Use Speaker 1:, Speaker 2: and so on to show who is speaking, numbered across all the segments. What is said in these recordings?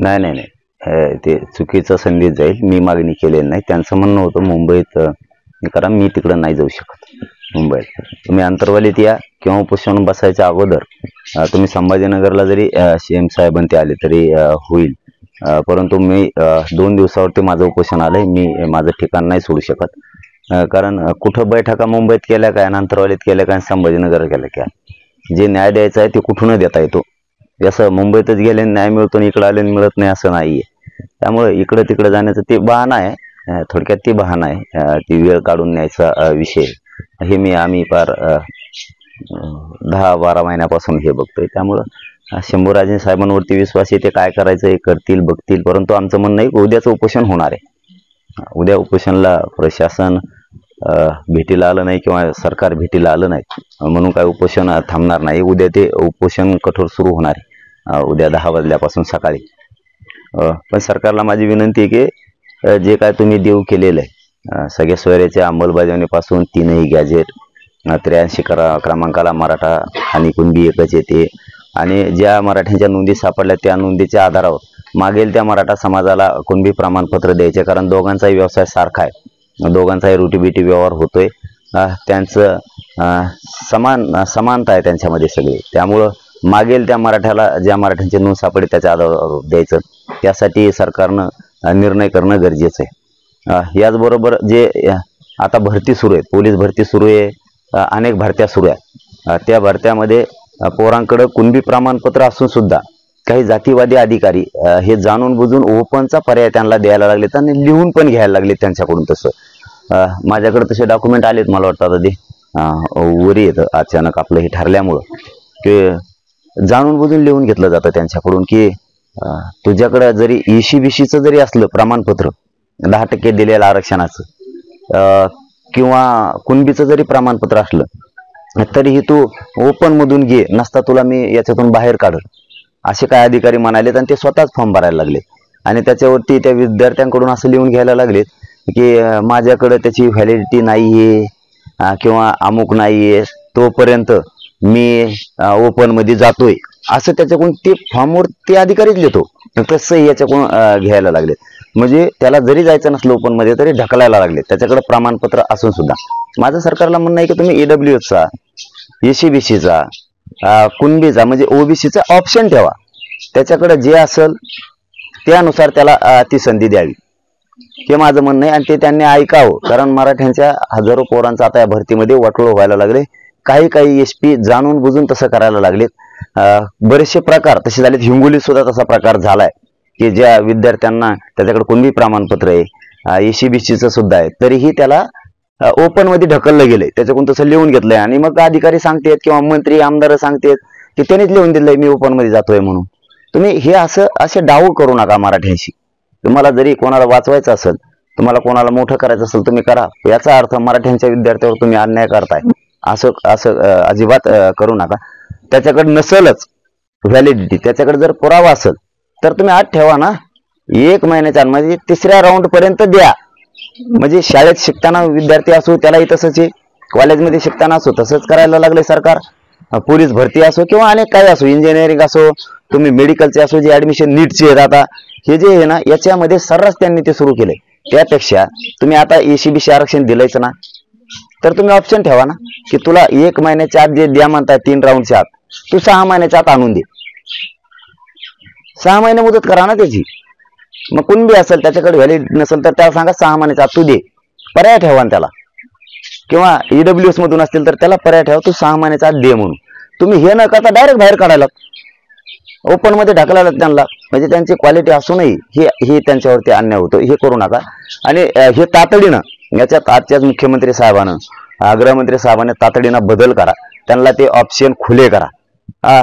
Speaker 1: नाही नाही नाही, ते चुकीचा संदेश जाईल. मी मागणी केलेली नाही. त्यांचं म्हणणं होतं मुंबईत कारण मी तिकडं नाही जाऊ शकत. मुंबईत तुम्ही अंतरवालीत या किंवा उपोषण बसायच्या अगोदर तुम्ही संभाजीनगरला जरी CM साहेबांते आले तरी होईल. परंतु मी 2 दिवसावरती माझं उपोषण आलंय. मी माझं ठिकाण नाही सोडू शकत. कारण कुठं बैठका मुंबईत केल्या काय, अंतरवालीत केल्या काय, संभाजीनगर केल्या काय, जे न्याय द्यायचा आहे ते कुठून देता येतो. जसं मुंबईतच गेले न्याय मिळतो आणि इकडं आले मिळत नाही असं नाहीये. त्यामुळे इकडं तिकडं जाण्याचं ते बहाणा आहे. थोडक्यात ती बहाणा आहे. ती वेळ काढून न्यायचा विषय हे आम्ही फार 10-12 महिन्यापासून हे बघतोय. त्यामुळं शंभूराजे साहेबांवरती विश्वास आहे. ते काय करायचं हे करतील बघतील. परंतु आमचं म्हणणं आहे उद्याचं उपोषण होणार आहे. उद्या उपोषणला प्रशासन भेटीला आलं नाही किंवा सरकार भेटीला आलं नाही म्हणून काय उपोषण थांबणार नाही. उद्या ते उपोषण कठोर सुरू होणार आहे. उद्या 10 वाजल्यापासून सकाळी. पण सरकारला माझी विनंती आहे की जे काय तुम्ही देऊ केलेलं आहे सगळ्या सोयऱ्याच्या अंमलबजावणीपासून 3ही गॅजेट 83 क्रमांकाला मराठा आणि कुणबी एकच येते आणि ज्या मराठ्यांच्या नोंदी सापडल्या त्या नोंदीच्या आधारावर मागेल त्या मराठा समाजाला कुणबी प्रमाणपत्र द्यायचे. कारण दोघांचाही व्यवसाय सारखा आहे. दोघांचाही रोटीबिटी व्यवहार होतोय. त्यांचं समानता आहे त्यांच्यामध्ये सगळे. त्यामुळं मागेल त्या मराठ्याला ज्या मराठ्यांची नोंद सापडली त्याच्या आधारावर द्यायचं. त्यासाठी सरकारनं निर्णय करणं गरजेचं आहे. याचबरोबर जे आता भरती सुरू आहे, पोलीस भरती सुरू आहे, अनेक भरत्या सुरू आहेत. त्या भरत्यामध्ये पोरांकडं कुणबी प्रमाणपत्र असून सुद्धा काही जातीवादी अधिकारी हे जाणून बुजून ओपनचा पर्याय त्यांना द्यायला लागलेत आणि लिहून पण घ्यायला लागले त्यांच्याकडून. तसं माझ्याकडे तसे डॉक्युमेंट आलेत. मला वाटतं आता ते वरी येतं अचानक आपलं हे ठरल्यामुळं की जाणून बुजून लिहून घेतलं जातं त्यांच्याकडून की तुझ्याकडं जरी ECBCचं जरी असलं प्रमाणपत्र 10% दिलेलं आरक्षणाचं किंवा कुणबीचं जरी प्रमाणपत्र असलं तरीही तू ओपन मधून घे, नसता तुला मी याच्यातून बाहेर काढ, असे काय अधिकारी म्हणालेत. आणि ते स्वतःच फॉर्म भरायला लागले आणि त्याच्यावरती त्या विद्यार्थ्यांकडून असं लिहून घ्यायला लागलेत की माझ्याकडे त्याची व्हॅलिडिटी नाहीये किंवा अमुक नाहीये, तोपर्यंत मी ओपन मध्ये जातोय, असं त्याच्याकडून ते फॉर्मवर ते अधिकारीच लिहितो. तसं याच्याकडून घ्यायला लागले. म्हणजे त्याला जरी जायचं नसलं ओपन मध्ये तरी ढकलायला लागले त्याच्याकडे प्रमाणपत्र असून सुद्धा. माझं सरकारला म्हणणं आहे की तुम्ही EWSचा, ECBCचा, कुणबीचा म्हणजे OBCचा ऑप्शन ठेवा. त्याच्याकडे जे असेल त्यानुसार त्याला ती संधी द्यावी हे माझं म्हणणं आहे. आणि ते त्यांनी ऐकावं. कारण मराठ्यांच्या हजारो पोरांचा आता या भरतीमध्ये वाटोळ व्हायला लागले. काही SP जाणून बुजून तसं करायला लागलेत. बरेचसे प्रकार तसे झालेत. हिंगोलीत सुद्धा तसा प्रकार झालाय की ज्या विद्यार्थ्यांना त्याच्याकडे कुणबी प्रमाणपत्र आहे, ECBCचं सुद्धा आहे, तरीही त्याला ओपन मध्ये ढकललं गेलंय. त्याच्याकडून तसं लिहून घेतलंय आणि मग अधिकारी सांगतेत किंवा मंत्री आमदार सांगतेत की त्यांनीच लिहून दिलंय मी ओपन मध्ये जातोय म्हणून. तुम्ही हे असे डाव करू नका मराठ्यांशी. तुम्हाला जरी कोणाला वाचवायचं असेल, तुम्हाला कोणाला मोठं करायचं असेल तुम्ही करा. याचा अर्थ मराठ्यांच्या विद्यार्थ्यावर तुम्ही अन्याय करताय असं अजिबात करू नका. त्याच्याकडे नसेलच व्हॅलिडिटी, त्याच्याकडे जर पुरावा असेल तर तुम्ही आत ठेवा ना. 1 महिन्याच्या म्हणजे 3ऱ्या राऊंड पर्यंत द्या. म्हणजे शाळेत शिकताना विद्यार्थी असो त्यालाही तसंच आहे, कॉलेजमध्ये शिकताना असो तसंच करायला लागले सरकार. पोलीस भरती असो किंवा अनेक काही असो, इंजिनिअरिंग असो, तुम्ही मेडिकलचे असो, जे ऍडमिशन नीटचे आहेत आता हे जे आहे ना याच्यामध्ये सर्रास त्यांनी ते सुरू केले. त्यापेक्षा तुम्ही आता ECBC आरक्षण दिलंयच ना, तर तुम्ही ऑप्शन ठेवा ना की तुला 1 महिन्याच्या आत जे द्या म्हणताय 3 राऊंडच्या आत, तू 6 महिन्याच्या आत आणून दे. 6 महिने मुदत करा ना त्याची. मग कुणबी असेल त्याच्याकडे व्हॅलिडिटी नसेल तर त्याला सांगा 6 महिन्याच्या आत तू दे. पर्याय ठेवा त्याला. किंवा EWS मधून असतील तर त्याला पर्याय ठेवा तू 6 महिन्याच्या आत दे म्हणून. तुम्ही हे न करता डायरेक्ट बाहेर काढायला, ओपन मध्ये ढकलायला त्यांना. म्हणजे त्यांची क्वालिटी असूनही हे त्यांच्यावरती अन्याय होतो. हे करू नका. आणि हे तातडीनं याच्यात आजच्याच मुख्यमंत्री साहेबांना, गृहमंत्री साहेबांनी तातडीनं बदल करा. त्यांना ते ऑप्शन खुले करा.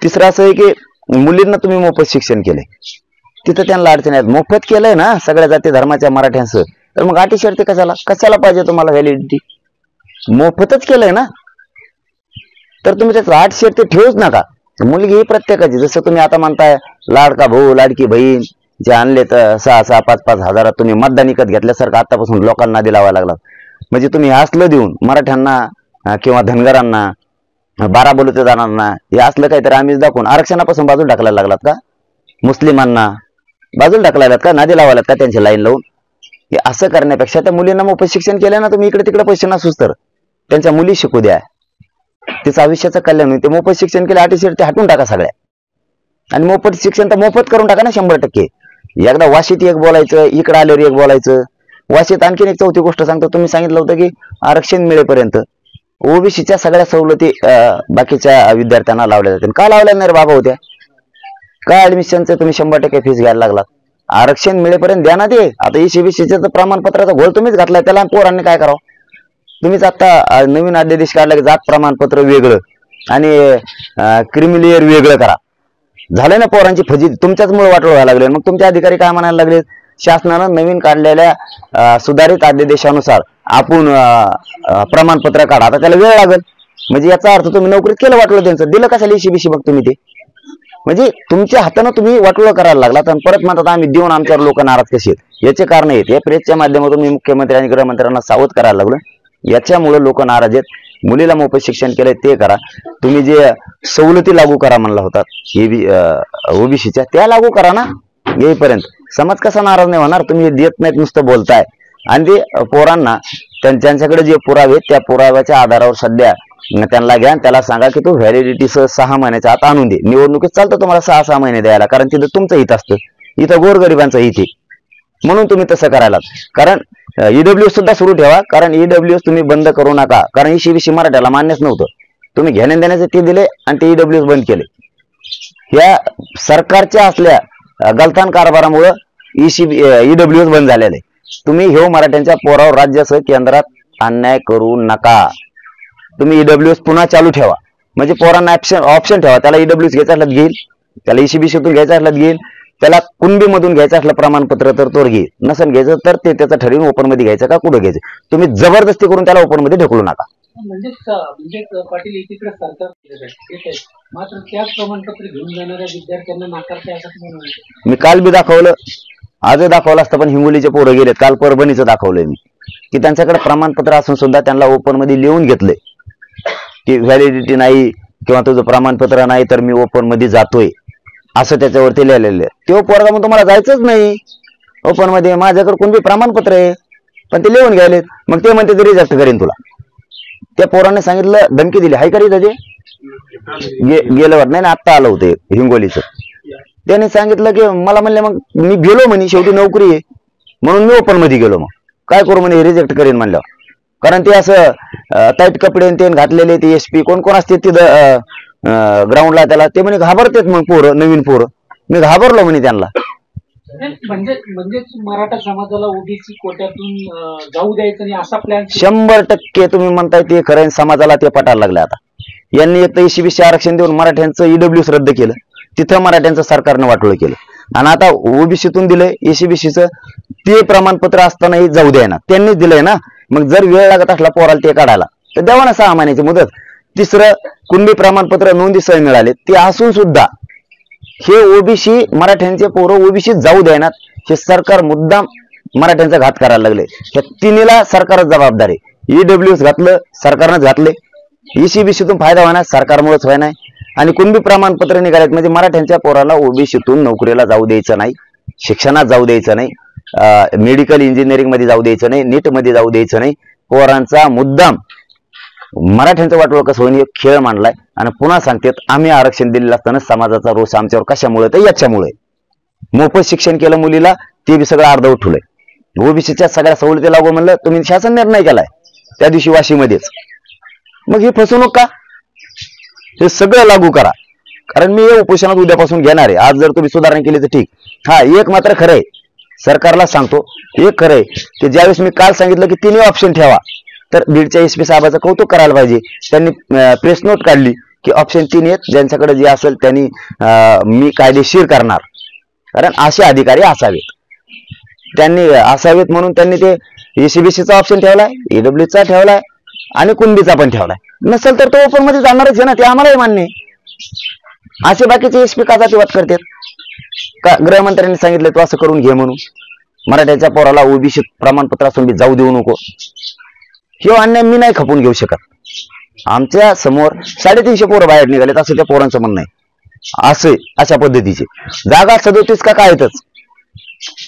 Speaker 1: तिसरं असं आहे की मुलींना तुम्ही मोफत शिक्षण केले, तिथं त्यांना अडचणी आहेत. मोफत केलंय ना सगळ्या जाती धर्माच्या मराठ्यांचं, तर मग अटी शर्ती कशाला पाहिजे तुम्हाला व्हॅलिडिटी? मोफतच केलंय ना, तर तुम्ही त्याचं अट शर्ती ठेवूच नका. मुलगी ही प्रत्येकाची, जसं तुम्ही आता म्हणताय लाडका भाऊ लाडकी बहीण जे आणले तर 6-6, 5-5 हजारात तुम्ही मतदान विकत घेतल्यासारखं आतापासून लोकांना नादी लावायला लागला. म्हणजे तुम्ही असलं देऊन मराठ्यांना किंवा धनगरांना, 12 बलुतेदारांना हे असलं काहीतरी आम्हीच दाखवून आरक्षणापासून बाजू ढकलायला लागलात का? मुस्लिमांना बाजूला ढकलायलात का, नादी लावायलात का त्यांची लाईन लावून? हे असं करण्यापेक्षा त्या मुलींना मोफत शिक्षण केलं ना तुम्ही, इकडे तिकडे पैसे नसूच तर त्यांच्या मुली शिकू द्या, तिचं आयुष्याचं कल्याण होईल. ते मोफत शिक्षण केलं अटीशर्ट ते हटून टाका सगळ्या, आणि मोफत शिक्षण तर मोफत करून टाका ना 100%. एकदा वाशीत एक बोलायचं, इकडे आल्यावर एक बोलायचं. वाशीत आणखीन एक चौथी गोष्ट सांगतो, तुम्ही सांगितलं होतं की आरक्षण मिळेपर्यंत ओबीसीच्या सगळ्या सवलती बाकीच्या विद्यार्थ्यांना लावल्या जातील. का लावल्या नाही रे बाबा होत्या? काय ऍडमिशनचं तुम्ही 100% फीस घ्यायला लागलात? आरक्षण मिळेपर्यंत द्या ना ते. आता ईसीबीसीचं प्रमाणपत्राचा घोळ तुम्हीच घातलाय, त्याला पोरांनी काय करावं? तुम्हीच आता नवीन अध्यादेश काढला की जात प्रमाणपत्र वेगळं आणि क्रिमिलेअर वेगळं करा. झालंय ना पोरांची फजिती, तुमच्याच मुळे वाटलं व्हायला लागले. मग तुमचे अधिकारी काय म्हणायला लागले? शासनानं नवीन काढलेल्या सुधारित अध्यादेशानुसार आपण प्रमाणपत्र काढा, आता त्याला वेळ लागेल. म्हणजे याचा अर्थ तुम्ही नोकरीत केलं वाटलं, त्यांचं दिलं कशाला ईसीबीसी बघ तुम्ही ते? म्हणजे तुमच्या हातानं तुम्ही वाटोळं करायला लागलात आणि परत म्हणतात आम्ही देऊन आमच्यावर लोक नाराज कसे आहेत. याचे कारण आहेत. या प्रेसच्या माध्यमातून मी मुख्यमंत्री आणि गृहमंत्र्यांना सावध करायला लागलो. याच्यामुळे लोक नाराज आहेत. मुलीला मोफत शिक्षण केलंय ते करा. तुम्ही जे सवलती लागू करा म्हणला होता ओबीसीच्या, त्या लागू करा ना. येईपर्यंत समाज कसा नाराज नाही होणार? तुम्ही देत नाहीत, नुसतं बोलताय. आणि ते पोरांना त्यांच्याकडे जे पुरावे त्या पुराव्याच्या आधारावर सध्या त्यांना घ्या, त्याला सांगा की तू व्हॅलिडिटी 6 महिन्याच्या आत आणून दे. निवडणुकीत चालतं तुम्हाला 6 महिने द्यायला, कारण तिथं तुमचं हित असतं, इथं गोरगरिबांचं हित आहे. म्हणून तुम्ही तसं करायला. कारण ईडब्ल्यूएस सुद्धा सुरू ठेवा, कारण ईडब्ल्यूएस तुम्ही बंद करू नका, कारण ईसीबीसी मराठ्याला मान्यच नव्हतं. तुम्ही घेण्या देण्याचे ते दिले आणि ते ईडब्ल्यूएस बंद केले. या सरकारच्या असल्या गलथान कारभारामुळे ईडब्ल्यूएस बंद झालेले. तुम्ही हे मराठ्यांच्या पोरावर राज्यासह केंद्रात अन्याय करू नका. तुम्ही ईडब्ल्यूएस पुन्हा चालू ठेवा, म्हणजे पोरांना ऑप्शन ठेवा. त्याला ईडब्ल्यूएस घ्यायचा असल्यात घेईल, त्याला ईसीबीसीतून घ्यायचा असल्यात घेईल, त्याला कुणबीमधून घ्यायचं असलं प्रमाणपत्र तर तो घेईल, नसेल घ्यायचं तर ते त्याचं ठरवून ओपन मध्ये घ्यायचं का कुठं घ्यायचं. तुम्ही जबरदस्ती करून त्याला ओपन मध्ये ढकलू नका.
Speaker 2: म्हणजे पाटील एकीकडे सरकार मात्र त्याच प्रमाणपत्र घेऊन जाणाऱ्या विद्यार्थ्यांना नाकारते असं
Speaker 1: मी काल बी दाखवलं, आजही दाखवलं असतं, पण हिंगोलीचे पोरं गेलेत. काल परभणीचं दाखवलंय मी की त्यांच्याकडे प्रमाणपत्र असून सुद्धा त्यांना ओपन मध्ये लिहून घेतलंय की व्हॅलिडिटी नाही किंवा तुझं प्रमाणपत्र नाही तर मी ओपन मध्ये जातोय, असं त्याच्यावरती लिहिलेलं आहे. तो पोरगा मग तुम्हाला जायचंच नाही ओपन मध्ये, माझ्याकडे कोणते प्रमाणपत्र आहे, पण ते लिहून घ्यायलेत. मग ते म्हणते ते रिजेक्ट करेन तुला. त्या पोराने सांगितलं, धमकी दिली, हाय करी त्याचे गेल्यावर नाही, आत्ता आलं होतं हिंगोलीचं. त्याने सांगितलं की मला म्हणले, मग मी गेलो म्हणे, शेवटी नोकरी आहे म्हणून मी ओपन मध्ये गेलो. मग काय करू म्हणे, रिजेक्ट करेन म्हणल्यावर. कारण ते असं टाईट कपडे ते घातलेले, ते एसपी कोण कोण असते तिथं ग्राउंडला, त्याला ते म्हणे घाबरतेत. मग पोरं, नवीन पोरं, मी घाबरलो म्हणे त्यांना.
Speaker 2: म्हणजे मराठा समाजाला ओबीसी कोट्यातून जाऊ द्यायचं नाही असा प्लॅन
Speaker 1: 100% तुम्ही म्हणताय ते खरं. समाजाला ते पटायला लागले आता. यांनी एक तर ईसीबीसी आरक्षण देऊन मराठ्यांचं ईडब्ल्यूएस रद्द केलं, तिथं मराठ्यांचं सरकारनं वाटोळं केलं. आणि आता ओबीसीतून दिलंय ईसीबीसीचं, ते प्रमाणपत्र असतानाही जाऊ द्या ना, त्यांनीच दिलंय ना. मग जर वेळ लागत असला पोराला ते काढायला तर द्यावा ना 6 महिन्याची मुदत. तिसरं, कुणबी प्रमाणपत्र नोंदी सह मिळाले ते असून सुद्धा हे ओबीसी मराठ्यांचे पोरं ओबीसी जाऊ द्यायनात. हे सरकार मुद्दाम मराठ्यांचा घात करायला लागले. या तिन्हीला सरकारच जबाबदार आहे. ईडब्ल्यूएस घातलं सरकारनंच घातले, ईसीबीसीतून फायदा व्हायना सरकारमुळेच व्हायना, आणि कुणबी प्रमाणपत्र निघालेत म्हणजे मराठ्यांच्या पोराला ओबीसीतून नोकरीला जाऊ द्यायचं नाही, शिक्षणात जाऊ द्यायचं नाही, मेडिकल इंजिनिअरिंग मध्ये जाऊ द्यायचं नाही, नीट मध्ये जाऊ द्यायचं नाही. पोरांचा मुद्दाम मराठ्यांचं वाटोळं कसं होईल खेळ मांडलाय. आणि पुन्हा सांगतात, आम्ही आरक्षण दिलेलं असताना समाजाचा रोष आमच्यावर कशामुळे, तर याच्यामुळे. मोफत शिक्षण केलं मुलीला, ते बी सगळं अर्धवट ठेवलंय. ओबीसीच्या सगळ्या सवलती लागू म्हणलं, तुम्ही शासन निर्णय केलाय त्या दिवशी वाशीमध्येच. मग ही फसवणूक का? हे सगळं लागू करा. कारण मी हे उपोषणात उद्यापासून घेणार आहे. आज जर तुम्ही सुधारणा केली तर ठीक. हा, एक मात्र खरंय, सरकारला सांगतो, एक खरंय की ज्यावेळेस मी काल सांगितलं की 3 ऑप्शन ठेवा, तर बीडच्या एसपी साहेबाचं कौतुक करायला पाहिजे. त्यांनी प्रेस नोट काढली की ऑप्शन 3 आहेत, ज्यांच्याकडे जे असेल त्यांनी मी कायदेशीर करणार. कारण असे अधिकारी असावेत, त्यांनी असावेत म्हणून त्यांनी ते ईसीबीसीचा ऑप्शन ठेवलाय, ईडब्ल्यूचा ठेवलाय आणि कुणबीचा पण ठेवलाय. नसेल तर तो ओपन मध्ये जाणारच आहे ना, ते आम्हालाही मान्य आहे. असे बाकीचे एसपी का जातीवाद करतात का? गृहमंत्र्यांनी सांगितलं तू असं करून घे म्हणून, मराठ्याच्या पोराला ओबीसी प्रमाणपत्र असून बी जाऊ देऊ नको. हे अन्याय मी नाही खपून घेऊ शकत. आमच्या समोर 350 पोरं बाहेर निघालेत असं त्या पोरांचं म्हणणं आहे. असे अशा पद्धतीचे जागा 37 का काय येतच,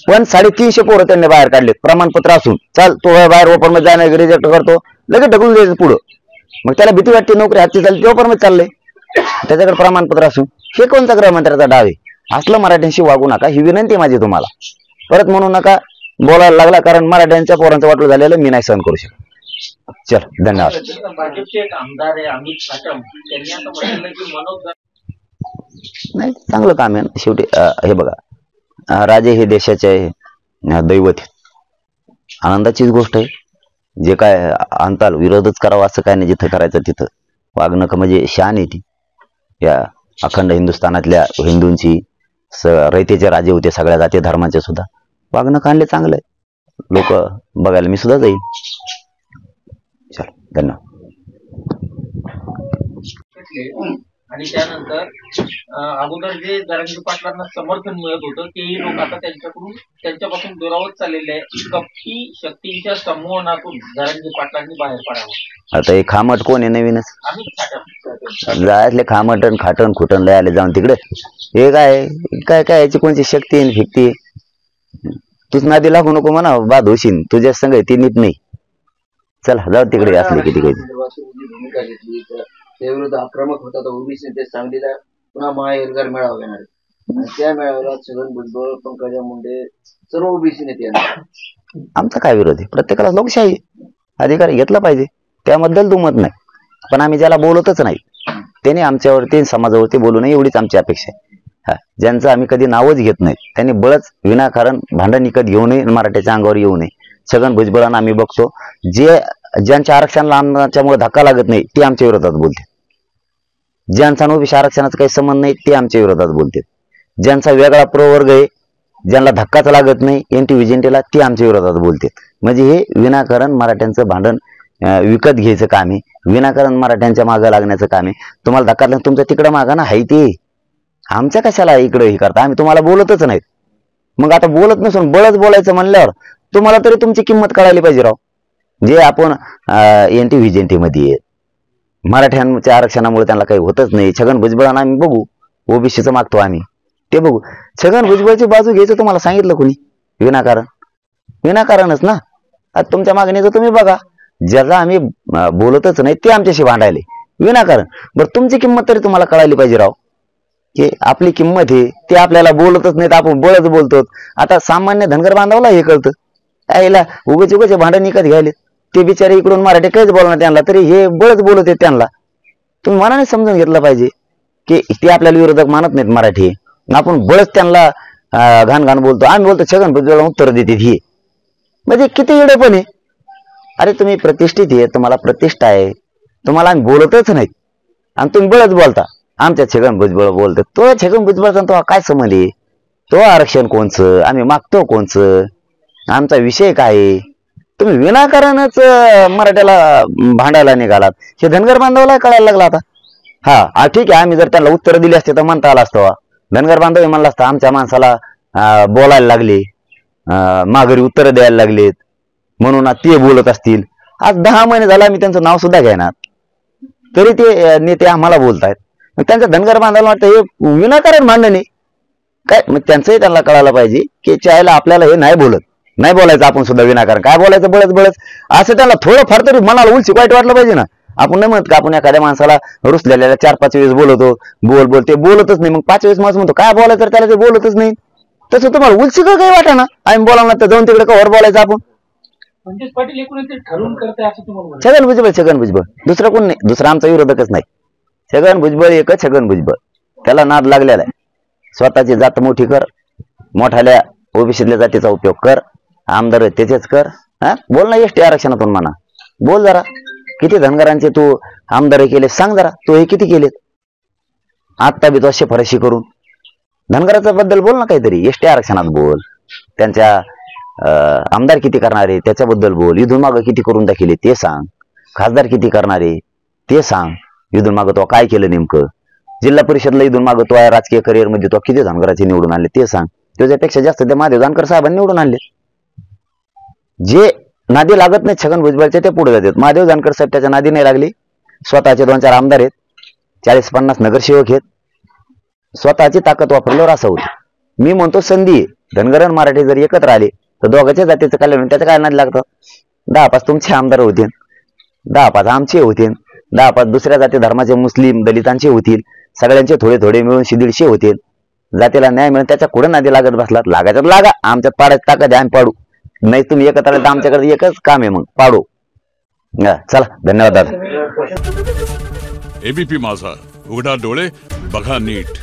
Speaker 1: पण 350 पोरं त्यांनी बाहेर काढले प्रमाणपत्र असून. चाल तो बाहेर ओपन मध्ये जाणार रिजेक्ट करतो, लगेच ढकलून द्यायचं पुढं. मग त्याला भीती वाटते नोकरी हाती चालली, ते ओपन मध्ये चाललंय त्याच्याकडे प्रमाणपत्र असून. हे कोणता गृहमंत्र्याचा डाव आहे? असलं मराठ्यांशी वागू नका, ही विनंती आहे माझी तुम्हाला. परत म्हणू नका बोलायला लागला, कारण मराठ्यांच्या पोरांचं वाटलं झालेलं मी नाही सहन करू शकत. चल, धन्यवाद.
Speaker 2: भाजपचे एक आमदार आहे अमित साटम, त्यांनी आता म्हटलं की मनोज
Speaker 1: नाही, चांगलं काम आहे. शेवटी हे बघा, राजे हे देशाचे दैवत आहेत. आनंदाचीच गोष्ट आहे. जे काय आणताल विरोधच करावा असं काय नाही, जिथं करायचं तिथं वागणं म्हणजे शान आहे ती. या अखंड हिंदुस्थानातल्या हिंदूंची रयतेचे राजे होते, सगळ्या जाती धर्माचे सुद्धा. वागणं काढले चांगलं आहे, लोक बघायला मी सुद्धा जाईल. चल, धन्यवाद.
Speaker 2: आणि त्यानंतर अगोदर जे जरांगे पाटलांना समर्थन मिळत होतं तेही लोक आता त्यांच्यापासून दुरावत चाललेले आहे. कपटी शक्तींच्या संमोहनातून जरांगे पाटलांनी बाहेर पडावं.
Speaker 1: आता हे खामट कोण आहे नवीनच?
Speaker 2: अमित साटम
Speaker 1: जायतले खामटन खाटन खुटन लय आले जाऊन तिकडे. हे काय काय काय याची कोणची शक्ती आहे फिक्ती? तूच नादी लागू नको म्हणा, बाद होशील. तुझ्या संग ती नीट नाही. चल जाऊ तिकडे, असले किती काही
Speaker 3: भूमिका घेतली तर त्याविरुद्ध आक्रमक होता. तर ओबीसी ते सांगलीला पुन्हा महाएल्गार मेळावा घेणार आहे. आणि त्या मेळाव्याला छगन भुजबळ, पंकजा मुंडे सर्व ओबीसी नेते येणार.
Speaker 1: आमचा काय विरोध आहे? प्रत्येकाला लोकशाही अधिकार घेतला पाहिजे, त्याबद्दल दुमत नाही. पण आम्ही ज्याला बोलतच नाही त्याने आमच्यावरती समाजावरती बोलू नये एवढीच आमची अपेक्षा आहे. ज्यांचं आम्ही कधी नावच घेत नाही त्यांनी बळच विनाकारण भांडण निकत घेऊ नये, मराठ्याच्या अंगावर येऊ नये. छगन भुजबळांना आम्ही बघतो, ज्यांच्या आरक्षणाला आमच्यामुळे धक्का लागत नाही ते आमच्या विरोधात बोलते. ज्यांचा ओबीसी आरक्षणाचा काही संबंध नाही ते आमच्या विरोधात बोलते. ज्यांचा वेगळा प्रवर्ग आहे, ज्यांना धक्काच लागत नाही एनटी-विजेंटीला, ते आमच्या विरोधात बोलते. म्हणजे हे विनाकारण मराठ्यांचं भांडण विकत घ्यायचं काम आहे, विनाकारण मराठ्यांच्या मागं लागण्याचं काम आहे. तुम्हाला धक्का लागला तुमच्या तिकडं मागा ना, हाय ते आमच्या कशाला इकडं हे करता? आम्ही तुम्हाला बोलतच नाहीत. मग आता बोलत नसून बळच बोलायचं म्हणल्यावर तुम्हाला तरी तुमची किंमत कळायला पाहिजे राव. जे आपण एनटी-विजेंटी मध्ये मराठ्यांच्या आरक्षणामुळे त्यांना काही होतच नाही. छगन भुजबळांना आम्ही बघू, ओबीसीचं मागतो आम्ही ते बघू. छगन भुजबळची बाजू घ्यायचं तुम्हाला सांगितलं कोणी? विनाकारणच ना. आता तुमच्या मागणीचं तुम्ही बघा, ज्याचा आम्ही बोलतच नाही ते आमच्याशी भांडायले विनाकारण. बरं, तुमची किंमत तरी तुम्हाला कळायला पाहिजे राव, की आपली किंमत आहे. ते आपल्याला बोलतच नाहीत, आपण बळच बोलतो. आता सामान्य धनगर बांधवाला हे कळतं, यायला उगाच भांडण निकत घ्यायले. ते बिचारे इकडून मराठी काहीच बोलणार त्यांना, तरी हे बळच बोलत आहेत त्यांना. तुम्ही मनाने समजून घेतलं पाहिजे की ते आपल्याला विरोधक मानत नाहीत मराठी, आपण बळच त्यांना घाण बोलतो. आम्ही बोलतो छगन भुजबळ उत्तर देते हे, म्हणजे किती येडेपण आहे. अरे तुम्ही प्रतिष्ठित आहे, तुम्हाला प्रतिष्ठा आहे, तुम्हाला आम्ही बोलतच नाहीत आणि तुम्ही बळच बोलता. आमच्या छगन भुजबळ बोलतो, तो छगन भुजबळचा तो काय संबंध आहे? तो आरक्षण कोणचं, आम्ही मागतो कोणचं, आमचा विषय काय आहे? तुम्ही विनाकारणच मराठ्याला भांडायला निघालात. हे धनगर बांधवाला कळायला लागला आता. हा ठीक आहे, आम्ही जर त्यांना उत्तर दिली असते तर म्हणता आला असतं, धनगर बांधव म्हणलं असतं आमच्या माणसाला बोलायला लागले, माघारी उत्तर द्यायला लागलेत म्हणून ते बोलत असतील. आज 10 महिने झाले आम्ही त्यांचं नाव सुद्धा घेणार, तरी ते नेते आम्हाला बोलतायत. मग त्यांच्या धनगर बांधवाला वाटतं हे विनाकारण भांडण आहे काय? मग त्यांचंही त्यांना कळायला पाहिजे की चायला आपल्याला हे नाही बोलायचं, आपण सुद्धा विनाकारण काय बोलायचं बळच असं त्यांना थोडं फार तरी मनाला उलची वाईट वाटलं पाहिजे ना. आपण नाही म्हणत का आपण एखाद्या माणसाला रुसलेल्या 4-5 वेळेस बोलतो, बोल ते बोलतच नाही, मग 5 वेळेस माणूस म्हणतो काय बोलायचं तर त्याला ते बोलतच नाही. तसं तुम्हाला उलची काही वाटा ना, आम्ही बोलावं तर जाऊन तिकडे कवर बोलायचं आपण.
Speaker 2: म्हणजे पाटील एकूण ठरवून करते असं तुम्हाला?
Speaker 1: छगन भुजबळ दुसरं कोण नाही, दुसरा आमचा विरोधकच नाही. छगन भुजबळ एकच छगन भुजबळ. त्याला नाद लागलेला आहे. स्वतःची जात मोठी कर, मोठ्याल्या ओबीसीतल्या जातीचा उपयोग कर, आमदार त्याचेच कर. बोल ना, एसटी आरक्षणातून म्हणा, बोल जरा किती धनगरांचे तू आमदार केले सांग जरा, तू हे किती केलेत आत्ता बी तो शिफारशी करून. धनगराच्या बद्दल बोल ना काहीतरी, एसटी आरक्षणात बोल, त्यांच्या आमदार किती करणारे त्याच्याबद्दल बोल, इथून मागं किती करून दाखवले ते सांग, खासदार किती करणारे ते सांग, इथून मागं तो काय केलं नेमकं, जिल्हा परिषदला इथून मागं तो राजकीय करिअर मध्ये तो किती धनगराचे निवडून आणले ते सांग. त्याच्यापेक्षा जास्त ते महादेव जानकर साहेबांनी निवडून आणले. जे नादी लागत नाही छगन भुजबळचे ते पुढे जातात. महादेव जानकर साहेब त्याच्या नादी नाही लागली. स्वतःचे 2-4 आमदार आहेत, 40-50 नगरसेवक आहेत, स्वतःची ताकद वापरल्यावर असं होतं. मी म्हणतो संधी आहे. धनगर आणि मराठी जर एकत्र आले तर दोघांच्या जातीचं कल्याण होईल. त्याचं काय नाद लागतं. 10-5 तुमचे आमदार होतील, 10-5 आमचे होतील, 10-5 दुसऱ्या जाती धर्माचे मुस्लिम दलितांचे होतील, सगळ्यांचे थोडे थोडे मिळून 150 होतील. जातीला न्याय मिळेल. त्याच्या कुठं नादी लागत बसलात, लागायच्यात लागा. आमच्यात पाडायची ताकद आहे, आम्ही पाडू. नाही तुम्ही एकत्र आले तर आमच्याकडे एकच काम आहे, मग पाडू. चला, धन्यवाद दादा.
Speaker 4: एबीपी माझा, उघडा डोळे बघा नीट.